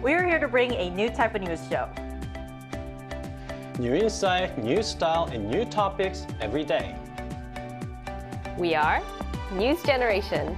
We're here to bring a new type of news show. New insight, new style, and new topics every day. We are News Generation.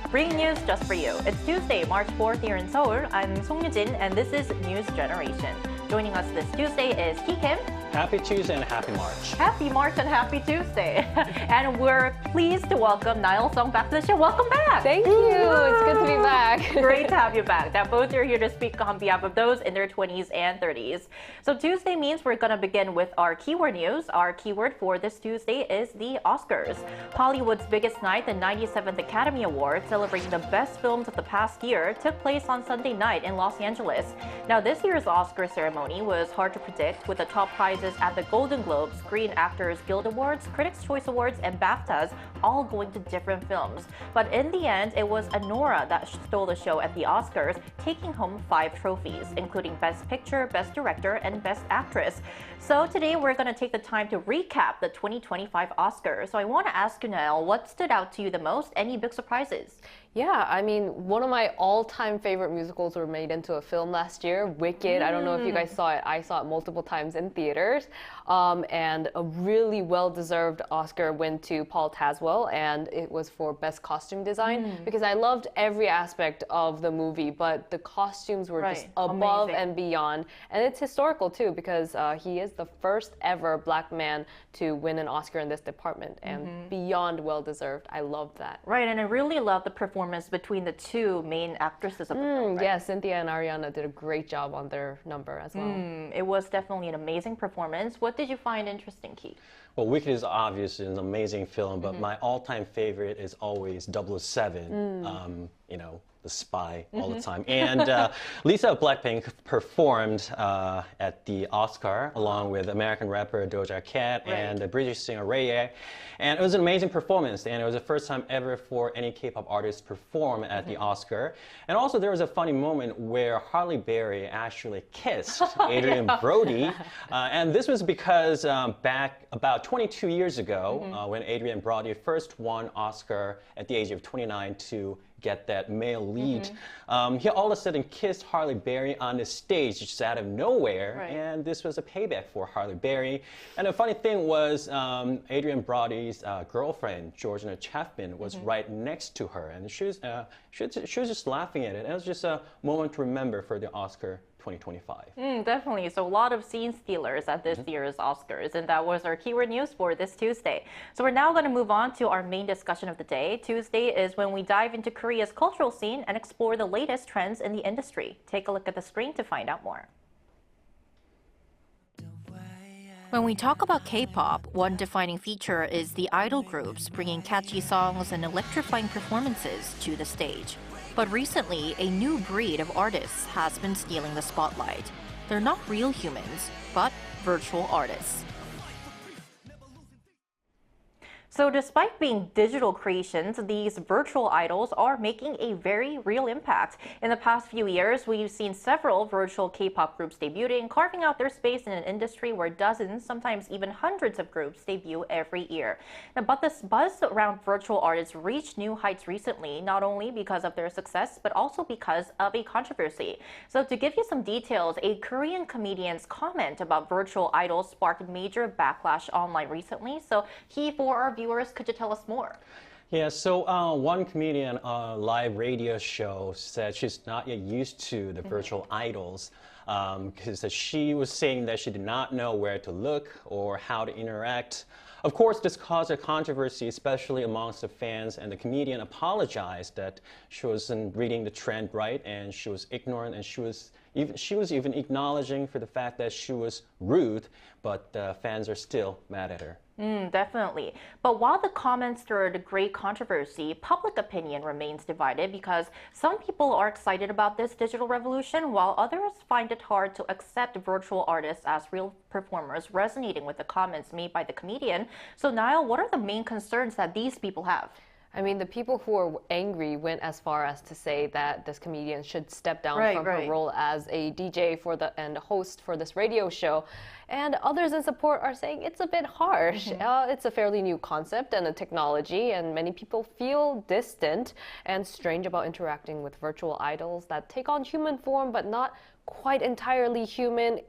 Bringing news just for you. It's Tuesday, March 4th here in Seoul. I'm Song Yujin, and this is News Generation. Joining us this Tuesday is Ki Kim. Happy Tuesday and happy March. Happy March and happy Tuesday. And we're pleased to welcome Niall Song back to the show. Welcome back. Thank you. It's good to be back. Great to have you back. Now, both are here to speak on behalf of those in their 20s and 30s. So Tuesday means we're going to begin with our keyword news. Our keyword for this Tuesday is the Oscars. Hollywood's biggest night, the 97th Academy Awards, celebrating the best films of the past year, took place on Sunday night in Los Angeles. Now, this year's Oscar ceremony was hard to predict, with the top prizes at the Golden Globes, Screen Actors Guild Awards, Critics' Choice Awards, and BAFTAs all going to different films. But in the end, it was Anora that stole the show at the Oscars, taking home 5 trophies, including Best Picture, Best Director, and Best Actress. So today we're going to take the time to recap the 2025 Oscars. So I want to ask you now, what stood out to you the most? Any big surprises? Yeah, I mean, one of my all-time favorite musicals were made into a film last year, Wicked. I don't know if you guys saw it. I saw it multiple times in theaters. And a really well-deserved Oscar went to Paul Tazwell, and it was for Best Costume Design, because I loved every aspect of the movie, but the costumes were just above and beyond. And it's historical, too, because he is the first ever Black man to win an Oscar in this department, and beyond well-deserved. I love that. Right, and I really love the performance between the two main actresses of the film, right? Yeah, Cynthia and Ariana did a great job on their number as well. It was definitely an amazing performance. What did you find interesting, Ki? Well, Wicked is obviously an amazing film, but my all-time favorite is always 007. You know, the spy all the time. And Lisa of Blackpink performed at the Oscar along with American rapper Doja Cat and the British singer Ray. And it was an amazing performance, and it was the first time ever for any K-pop artist to perform at the Oscar. And also there was a funny moment where Halle Berry actually kissed Adrien Brody. And this was because back about 22 years ago, when Adrien Brody first won Oscar at the age of 29 to get that male lead. He all of a sudden kissed Halle Berry on the stage just out of nowhere, and this was a payback for Halle Berry. And the funny thing was Adrien Brody's girlfriend, Georgina Chapman, was right next to her, and she was just laughing at it. It was just a moment to remember for the Oscar 2025. Definitely. So a lot of scene stealers at this year's Oscars, and that was our keyword news for this Tuesday. So we're now going to move on to our main discussion of the day. Tuesday is when we dive into Korea's cultural scene and explore the latest trends in the industry. Take a look at the screen to find out more. When we talk about K-pop, one defining feature is the idol groups bringing catchy songs and electrifying performances to the stage. But recently, a new breed of artists has been stealing the spotlight. They're not real humans, but virtual artists. So despite being digital creations, these virtual idols are making a very real impact. In the past few years, we've seen several virtual K-pop groups debuting, carving out their space in an industry where dozens, sometimes even hundreds of groups debut every year. Now, but this buzz around virtual artists reached new heights recently, not only because of their success, but also because of a controversy. So to give you some details, a Korean comedian's comment about virtual idols sparked major backlash online recently. So for our viewers, could you tell us more? Yeah, so one comedian on a live radio show said she's not yet used to the virtual idols because she was saying that she did not know where to look or how to interact. Of course, this caused a controversy, especially amongst the fans, and the comedian apologized that she wasn't reading the trend right and she was ignorant, and she was even acknowledging for the fact that she was rude, but fans are still mad at her. Definitely. But while the comments stirred great controversy, public opinion remains divided because some people are excited about this digital revolution, while others find it hard to accept virtual artists as real performers, resonating with the comments made by the comedian. So Niall, what are the main concerns that these people have? I mean, the people who are angry went as far as to say that this comedian should step down from her role as a DJ and a host for this radio show. And others in support are saying it's a bit harsh. It's a fairly new concept and a technology, and many people feel distant and strange about interacting with virtual idols that take on human form but not quite entirely human.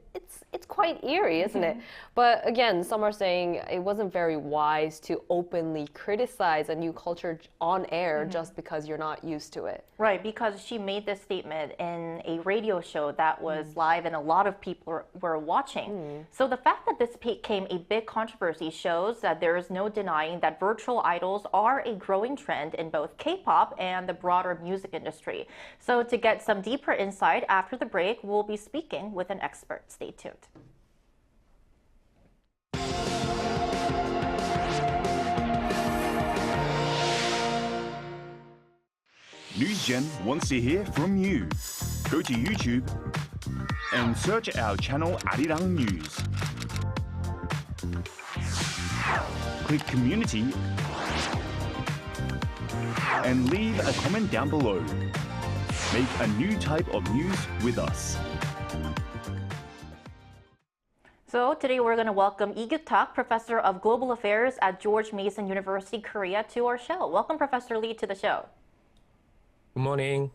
It's quite eerie, isn't it? But again, some are saying it wasn't very wise to openly criticize a new culture on air just because you're not used to it. Right, because she made this statement in a radio show that was live and a lot of people were watching. So the fact that this became a big controversy shows that there is no denying that virtual idols are a growing trend in both K-pop and the broader music industry. So to get some deeper insight after the break, we'll be speaking with an expert. Stay tuned. NewsGen wants to hear from you. Go to YouTube and search our channel Arirang News. Click Community and leave a comment down below. Make a new type of news with us. So today we're going to welcome Lee Gyuk-tak, Professor of Global Affairs at George Mason University, Korea, to our show. Welcome, Professor Lee, to the show. Good morning.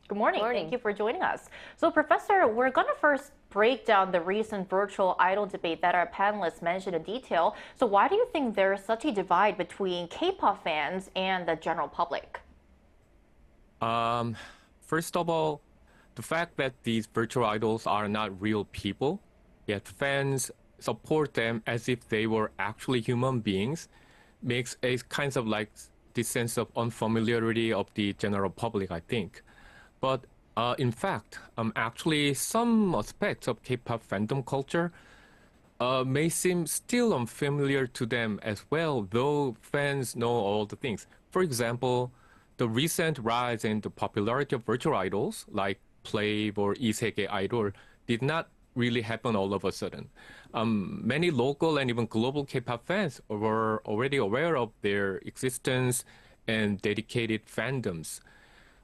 Good morning. Morning. Thank you for joining us. So, Professor, we're going to first break down the recent virtual idol debate that our panelists mentioned in detail. So why do you think there is such a divide between K-pop fans and the general public? First of all, the fact that these virtual idols are not real people, yet fans support them as if they were actually human beings, makes a kind of like this sense of unfamiliarity of the general public, I think. But in fact, actually some aspects of K-pop fandom culture may seem still unfamiliar to them as well, though fans know all the things. For example, the recent rise in the popularity of virtual idols like Plave or 이세계 Idol did not really happen all of a sudden. Many local and even global K-pop fans were already aware of their existence and dedicated fandoms.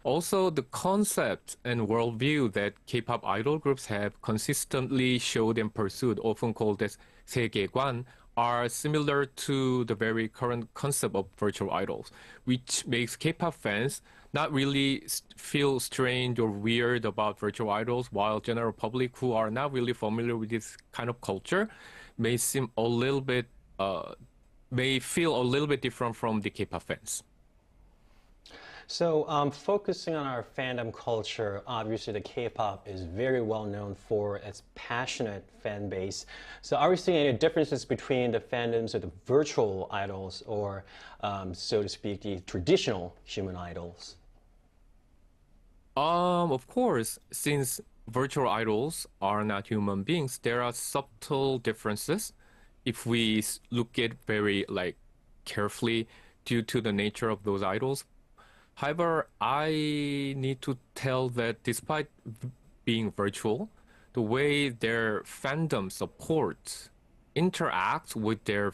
Also, the concept and worldview that K-pop idol groups have consistently showed and pursued, often called as 세계관, are similar to the very current concept of virtual idols, which makes K-pop fans not really feel strange or weird about virtual idols, while general public who are not really familiar with this kind of culture may seem a little bit, may feel a little bit different from the K-pop fans. So focusing on our fandom culture, obviously the K-pop is very well known for its passionate fan base. So are we seeing any differences between the fandoms of the virtual idols or, so to speak, the traditional human idols? Of course, since virtual idols are not human beings, there are subtle differences if we look at very carefully due to the nature of those idols. However, I need to tell that despite being virtual, the way their fandom supports, interacts with their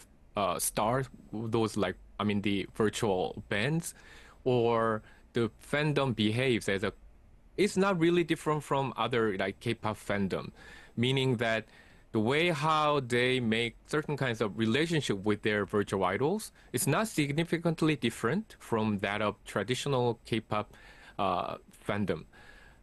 stars, those the virtual bands, or the fandom behaves as it's not really different from other K-pop fandom, meaning that the way how they make certain kinds of relationship with their virtual idols is not significantly different from that of traditional K-pop fandom.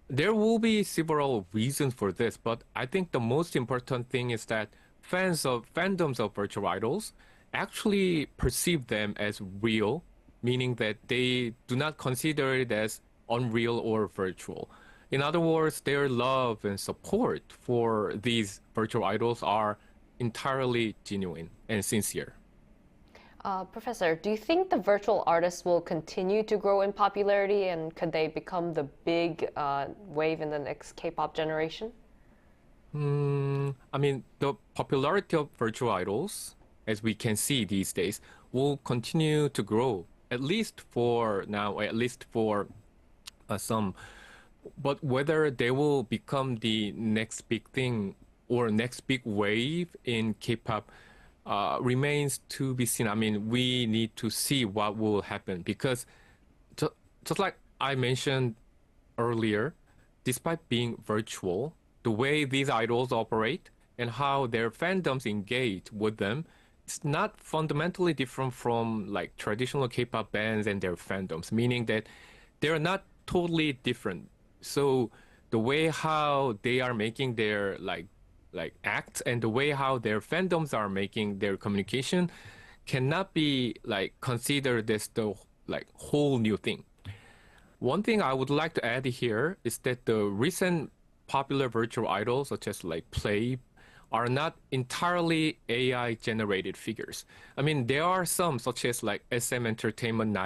There will be several reasons for this, but I think the most important thing is that fandoms of virtual idols actually perceive them as real, meaning that they do not consider it as unreal or virtual. In other words, their love and support for these virtual idols are entirely genuine and sincere. Professor, do you think the virtual artists will continue to grow in popularity, and could they become the big wave in the next K-pop generation? The popularity of virtual idols, as we can see these days, will continue to grow, at least for now, at least for some. But whether they will become the next big thing or next big wave in K-pop remains to be seen. We need to see what will happen, because just like I mentioned earlier, despite being virtual, the way these idols operate and how their fandoms engage with them, it's not fundamentally different from like traditional K-pop bands and their fandoms, meaning that they're not totally different. So the way how they are making their like acts and the way how their fandoms are making their communication cannot be like considered as the like whole new thing. One thing I would like to add here is that the recent popular virtual idols such as like Play are not entirely AI generated figures. I mean, there are some such as like SM Entertainment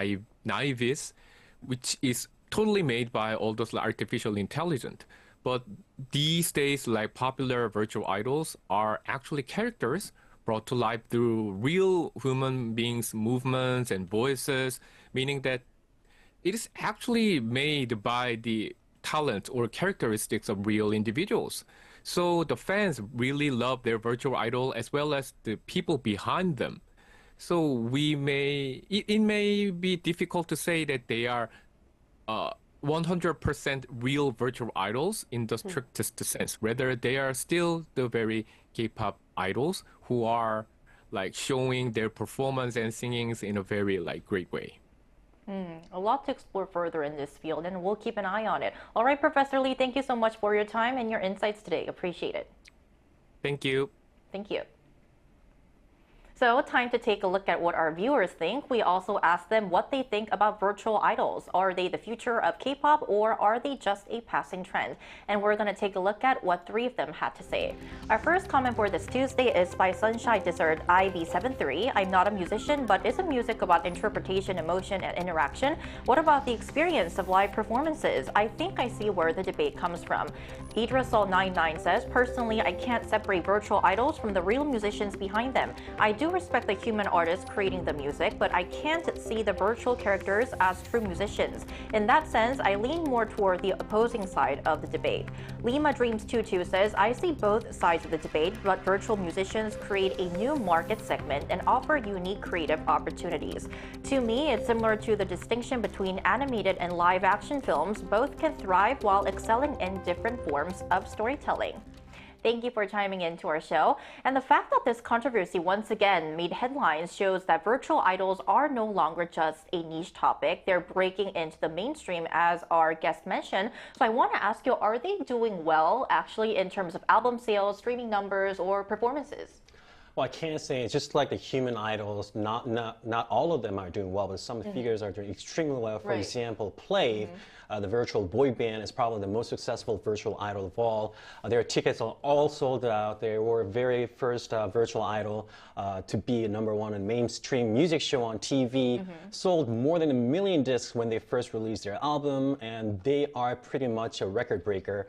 Naivis, which is totally made by all those like, artificial intelligence. But these days, like popular virtual idols are actually characters brought to life through real human beings' movements and voices, meaning that it is actually made by the talent or characteristics of real individuals. So the fans really love their virtual idol as well as the people behind them. So it may be difficult to say that they are 100% real virtual idols in the strictest sense. Rather, they are still the very K-pop idols who are like showing their performance and singings in a very like great way. A lot to explore further in this field, and we'll keep an eye on it. All right, Professor Lee, thank you so much for your time and your insights today. Appreciate it. Thank you. Thank you. So, time to take a look at what our viewers think. We also asked them what they think about virtual idols. Are they the future of K-pop, or are they just a passing trend? And we're going to take a look at what 3 of them had to say. Our first comment for this Tuesday is by Sunshine Desert IB73. I'm not a musician, but isn't music about interpretation, emotion, and interaction? What about the experience of live performances? I think I see where the debate comes from. Idrasol99 says, personally, I can't separate virtual idols from the real musicians behind them. I do respect the human artists creating the music, but I can't see the virtual characters as true musicians. In that sense, I lean more toward the opposing side of the debate. Lima Dreams 22 says, I see both sides of the debate, but virtual musicians create a new market segment and offer unique creative opportunities. To me, it's similar to the distinction between animated and live action films. Both can thrive while excelling in different forms of storytelling. Thank you for chiming into our show. And the fact that this controversy once again made headlines shows that virtual idols are no longer just a niche topic. They're breaking into the mainstream, as our guest mentioned. So I want to ask you, are they doing well actually in terms of album sales, streaming numbers, or performances? Well, I can't say it's just like the human idols. Not all of them are doing well, but some figures are doing extremely well. For example, Play, the virtual boy band, is probably the most successful virtual idol of all. Their tickets are all sold out. They were very first virtual idol to be a #1 in mainstream music show on TV. Sold more than 1 million discs when they first released their album, and they are pretty much a record breaker.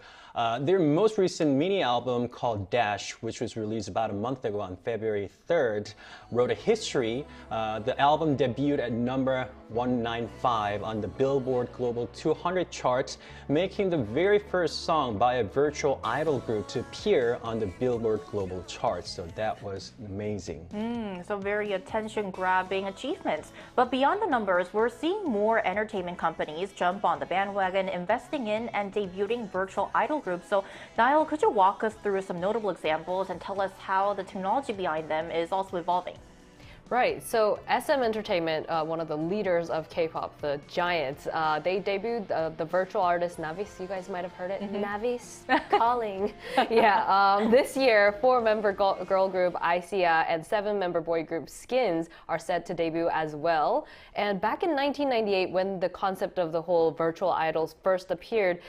Their most recent mini album called Dash, which was released about a month ago on February 3rd, wrote a history. The album debuted at number 195 on the Billboard Global 200 charts, making the very first song by a virtual idol group to appear on the Billboard Global charts. So that was amazing. So very attention-grabbing achievements. But beyond the numbers, we're seeing more entertainment companies jump on the bandwagon, investing in and debuting virtual idol groups. So Niall, could you walk us through some notable examples and tell us how the technology behind them is also evolving? Right, so SM Entertainment, one of the leaders of K-pop, the giants, they debuted the virtual artist Navis. You guys might have heard it. Navis calling. Yeah, this year, 4-member girl group ICEA and 7-member boy group Skins are set to debut as well. And back in 1998, when the concept of the whole virtual idols first appeared,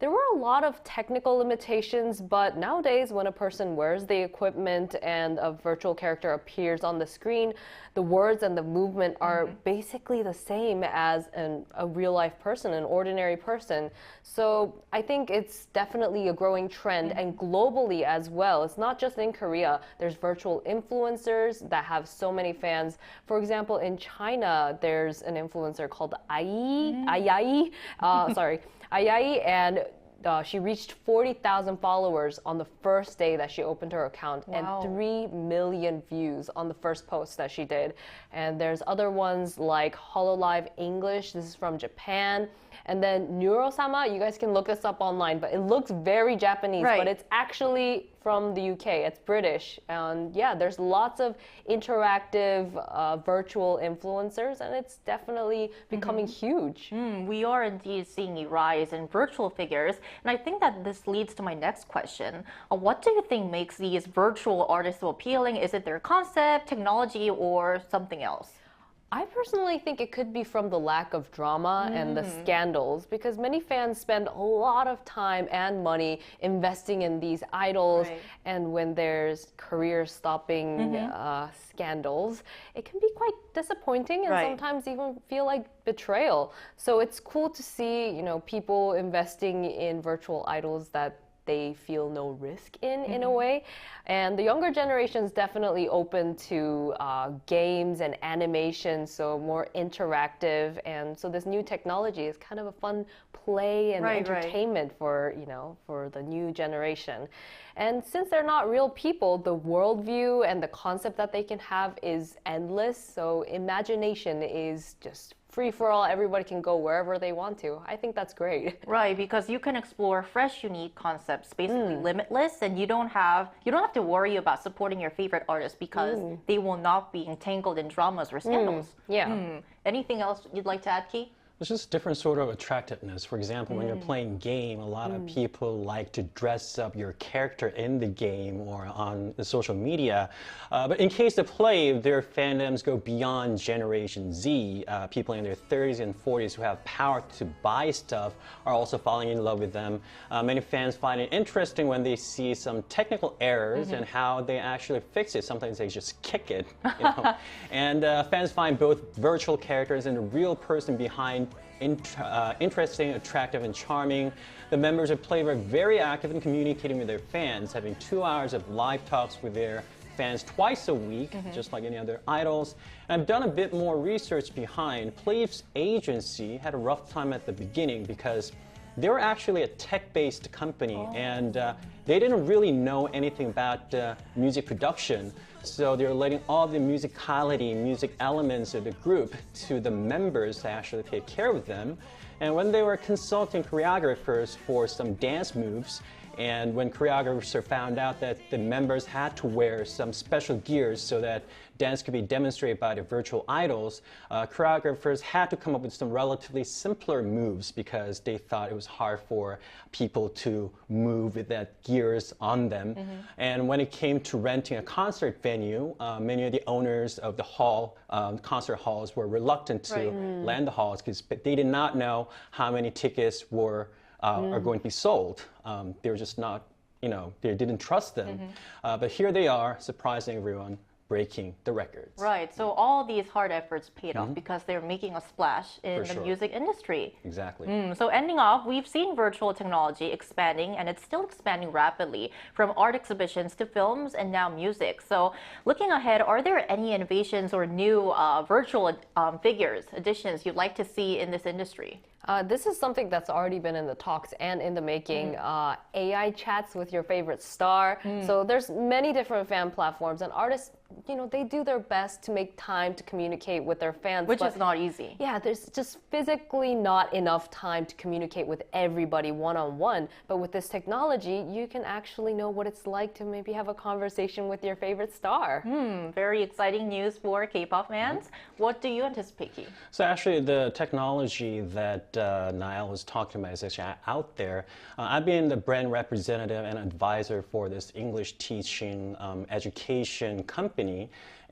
there were a lot of technical limitations, but nowadays when a person wears the equipment and a virtual character appears on the screen, the words and the movement are basically the same as a real-life person, an ordinary person. So I think it's definitely a growing trend, and globally as well. It's not just in Korea. There's virtual influencers that have so many fans. For example, in China, there's an influencer called Ayai, and she reached 40,000 followers on the first day that she opened her account, and 3 million views on the first post that she did. And there's other ones like Hololive English. This is from Japan. And then Neurosama, you guys can look this up online, but it looks very Japanese, but it's actually from the UK. It's British. And yeah, there's lots of interactive virtual influencers, and it's definitely becoming huge. We are indeed seeing a rise in virtual figures, and I think that this leads to my next question. What do you think makes these virtual artists so appealing? Is it their concept, technology, or something else? I personally think it could be from the lack of drama and the scandals, because many fans spend a lot of time and money investing in these idols, and when there's career-stopping scandals, it can be quite disappointing and sometimes even feel like betrayal. So it's cool to see, you know, people investing in virtual idols that they feel no risk in a way. And the younger generation's definitely open to games and animation, so more interactive. And so this new technology is kind of a fun play and entertainment for, you know, for the new generation. And since they're not real people, the worldview and the concept that they can have is endless. So imagination is just free for all. Everybody can go wherever they want to. I think that's great. Right, because you can explore fresh, unique concepts, basically limitless, and you don't have to worry about supporting your favorite artists because they will not be entangled in dramas or scandals. Anything else you'd like to add, Ki? It's just different sort of attractiveness. For example, when you're playing game, a lot of people like to dress up your character in the game or on the social media. But in case of Play, their fandoms go beyond Generation Z. People in their 30s and 40s who have power to buy stuff are also falling in love with them. Many fans find it interesting when they see some technical errors and how they actually fix it. Sometimes they just kick it, you know? And fans find both virtual characters and the real person behind interesting, attractive, and charming. The members of Play are very active in communicating with their fans, having 2 hours of live talks with their fans twice a week, just like any other idols. And I've done a bit more research behind. Play's agency had a rough time at the beginning because they were actually a tech-based company, and they didn't really know anything about music production. So they're letting all the musicality, music elements of the group to the members to actually take care of them. And when they were consulting choreographers for some dance moves, and when choreographers found out that the members had to wear some special gears so that dance could be demonstrated by the virtual idols, choreographers had to come up with some relatively simpler moves because they thought it was hard for people to move with that gears on them. And when it came to renting a concert venue, many of the owners of the hall, concert halls, were reluctant to lend the halls because they did not know how many tickets are going to be sold. They were just not, you know, they didn't trust them. But here they are, surprising everyone, breaking the records. Right, so all these hard efforts paid off because they're making a splash in the music industry. Exactly. So ending off, we've seen virtual technology expanding, and it's still expanding rapidly, from art exhibitions to films and now music. So looking ahead, are there any innovations or new virtual figures, additions you'd like to see in this industry? This is something that's already been in the talks and in the making. AI chats with your favorite star. So there's many different fan platforms, and artists, you know, they do their best to make time to communicate with their fans. Which is not easy. Yeah, there's just physically not enough time to communicate with everybody one-on-one. But with this technology, you can actually know what it's like to maybe have a conversation with your favorite star. Very exciting news for K-pop fans. What do you anticipate, Ki? So actually, the technology that Niall was talking about is actually out there. I've been the brand representative and advisor for this English teaching education company,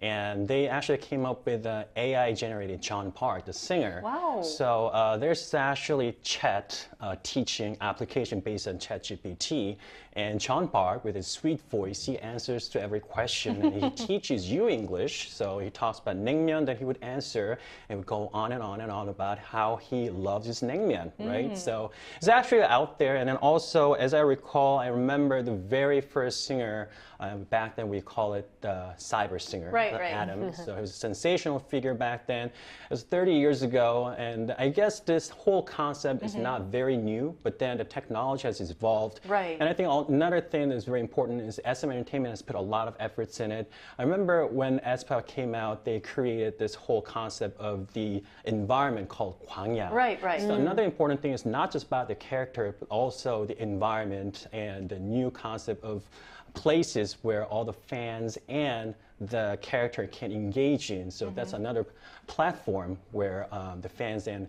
and they actually came up with an AI-generated John Park, the singer. Wow. So there's actually chat teaching application based on ChatGPT, and John Park, with his sweet voice, he answers to every question, and he teaches you English. So he talks about naengmyeon that he would answer, and would go on and on and on about how he loves his naengmyeon, right? So it's actually out there. And then also, as I recall, I remember the very first singer, back then we call it the cyber singer. Right. Right, right. Adam. So he was a sensational figure back then. It was 30 years ago, and I guess this whole concept is not very new, but then the technology has evolved. Right. And I think another thing that's very important is SM Entertainment has put a lot of efforts in it. I remember when aespa came out, they created this whole concept of the environment called 광야. Right, right. So another important thing is not just about the character, but also the environment and the new concept of places where all the fans and the character can engage in. So that's another platform where the fans and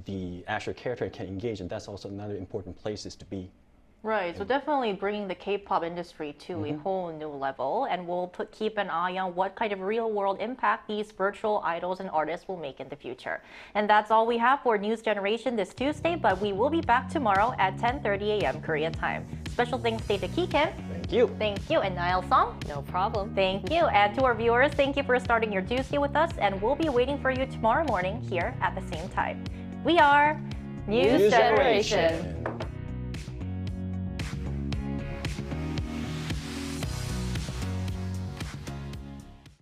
the actual character can engage, and that's also another important places to be. Right, so definitely bringing the K-pop industry to a whole new level, and we'll keep an eye on what kind of real-world impact these virtual idols and artists will make in the future. And that's all we have for News Generation this Tuesday, but we will be back tomorrow at 10:30 a.m. Korea time. Special thanks to Ki Kim. Thank you. Thank you, and Niall Song. No problem. Thank you, and to our viewers, thank you for starting your Tuesday with us, and we'll be waiting for you tomorrow morning here at the same time. We are News Generation.